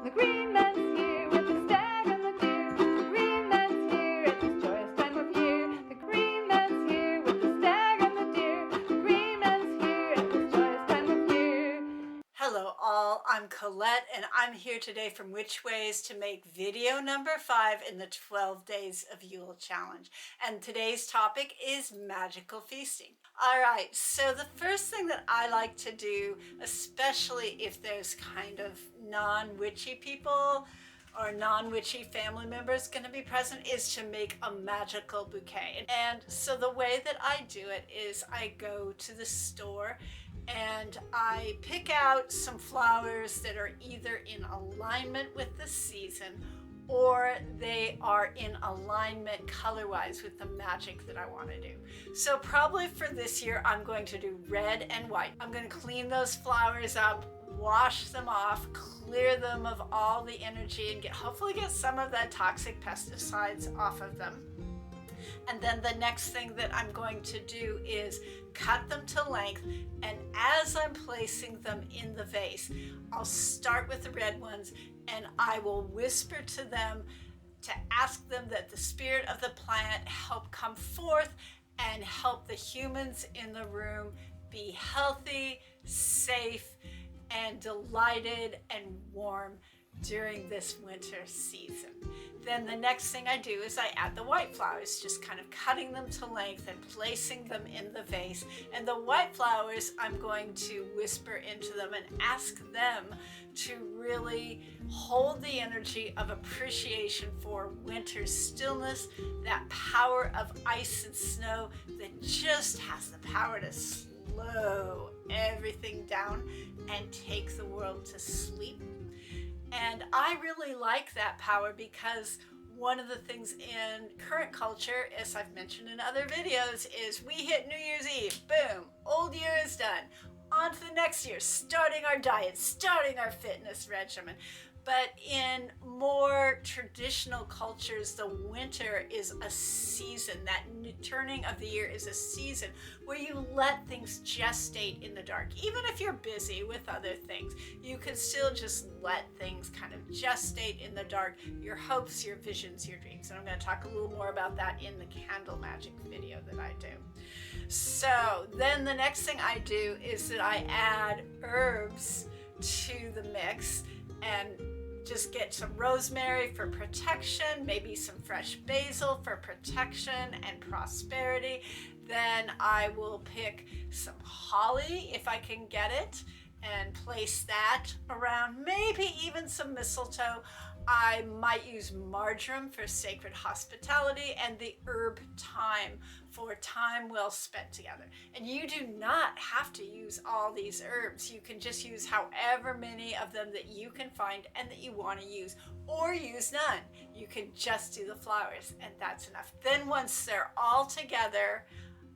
The green man's here with the stag and the deer. The green man's here at this joyous time of year. The green man's here with the stag and the deer. The green man's here at this joyous time of year. Hello all, I'm Colette and I'm here today from Which Ways to make video number 5 in the 12 Days of Yule challenge. And today's topic is magical feasting. All right, so the first thing that I like to do, especially if there's kind of non-witchy people or non-witchy family members going to be present, is to make a magical bouquet. And so the way that I do it is I go to the store and I pick out some flowers that are either in alignment with the season or they are in alignment color-wise with the magic that I want to do. So probably for this year, I'm going to do red and white. I'm going to clean those flowers up, wash them off, clear them of all the energy, and hopefully get some of that toxic pesticides off of them. And then the next thing that I'm going to do is cut them to length, and as I'm placing them in the vase, I'll start with the red ones and I will whisper to them to ask them that the spirit of the plant help come forth and help the humans in the room be healthy, safe, and delighted and warm during this winter season. Then the next thing I do is I add the white flowers, just kind of cutting them to length and placing them in the vase. And the white flowers, I'm going to whisper into them and ask them to really hold the energy of appreciation for winter's stillness, that power of ice and snow that just has the power to slow everything down and take the world to sleep. And I really like that power because one of the things in current culture, as I've mentioned in other videos, is we hit New Year's Eve, boom, old year is done. On to the next year, starting our diet, starting our fitness regimen. But in more traditional cultures, the winter is a season. That turning of the year is a season where you let things gestate in the dark. Even if you're busy with other things, you can still just let things kind of gestate in the dark. Your hopes, your visions, your dreams. And I'm going to talk a little more about that in the candle magic video that I do. So then the next thing I do is that I add herbs to the mix and just get some rosemary for protection, maybe some fresh basil for protection and prosperity. Then I will pick some holly if I can get it and place that around, maybe even some mistletoe. I might use marjoram for sacred hospitality and the herb thyme for time well spent together. And you do not have to use all these herbs. You can just use however many of them that you can find and that you want to use, or use none. You can just do the flowers and that's enough. Then once they're all together,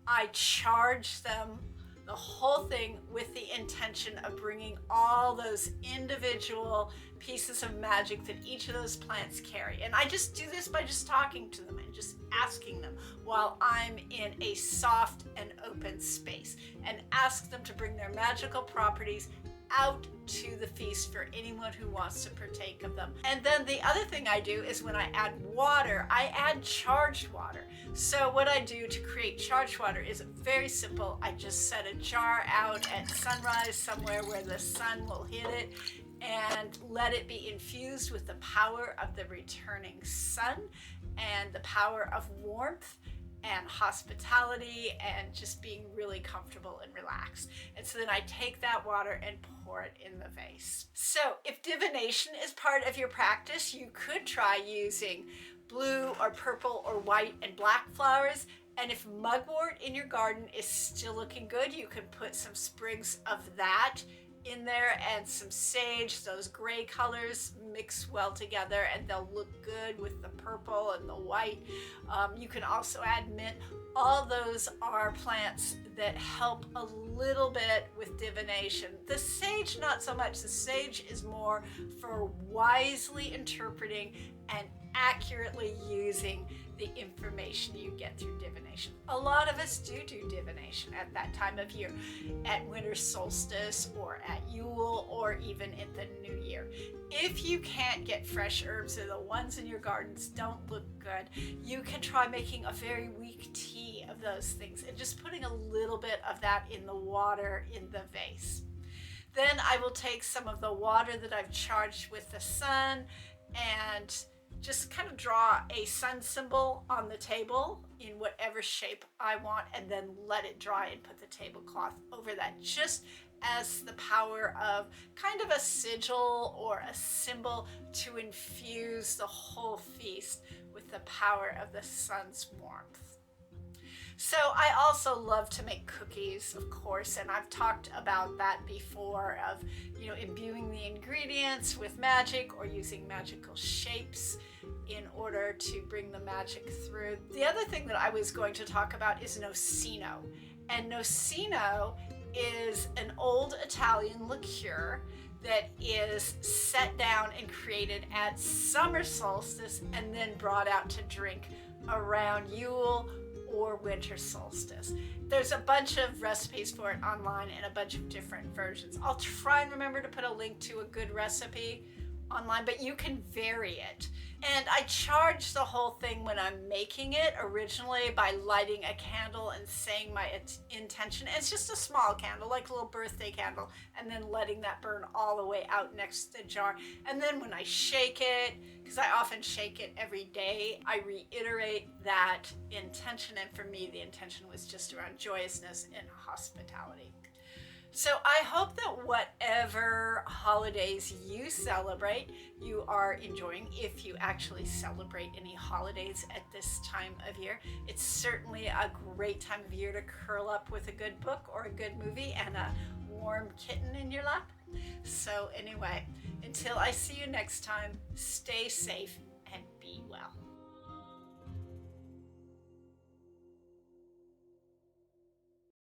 I charge them, the whole thing, with the intention of bringing all those individual pieces of magic that each of those plants carry. And I just do this by just talking to them and just asking them while I'm in a soft and open space, and ask them to bring their magical properties out to the feast for anyone who wants to partake of them. And then the other thing I do is when I add water, I add charged water. So what I do to create charged water is very simple. I just set a jar out at sunrise somewhere where the sun will hit it and let it be infused with the power of the returning sun and the power of warmth and hospitality and just being really comfortable and relaxed. And so then I take that water and pour it in the vase. So if divination is part of your practice, you could try using blue or purple or white and black flowers. And if mugwort in your garden is still looking good, you can put some sprigs of that in there and some sage. Those gray colors mix well together and they'll look good with the purple and the white. You can also add mint. All those are plants that help a little bit with divination. The sage, not so much. The sage is more for wisely interpreting and accurately using the information you get through divination. A lot of us do divination at that time of year, at winter solstice or at Yule or even at the new year. If you can't get fresh herbs or the ones in your gardens don't look good, you can try making a very weak tea of those things and just putting a little bit of that in the water in the vase. Then I will take some of the water that I've charged with the sun and just kind of draw a sun symbol on the table in whatever shape I want, and then let it dry and put the tablecloth over that, just as the power of kind of a sigil or a symbol to infuse the whole feast with the power of the sun's warmth. So I also love to make cookies, of course, and I've talked about that before, of, you know, imbuing the ingredients with magic or using magical shapes in order to bring the magic through. The other thing that I was going to talk about is Nocino. And Nocino is an old Italian liqueur that is set down and created at summer solstice and then brought out to drink around Yule or winter solstice. There's a bunch of recipes for it online and a bunch of different versions. I'll try and remember to put a link to a good recipe online, but you can vary it. And I charge the whole thing when I'm making it originally by lighting a candle and saying my intention. It's just a small candle, like a little birthday candle, and then letting that burn all the way out next to the jar. And then when I shake it, because I often shake it every day, I reiterate that intention. And for me, the intention was just around joyousness and hospitality. So I hope that whatever holidays you celebrate, you are enjoying, if you actually celebrate any holidays at this time of year. It's certainly a great time of year to curl up with a good book or a good movie and a warm kitten in your lap. So anyway, until I see you next time, stay safe and be well.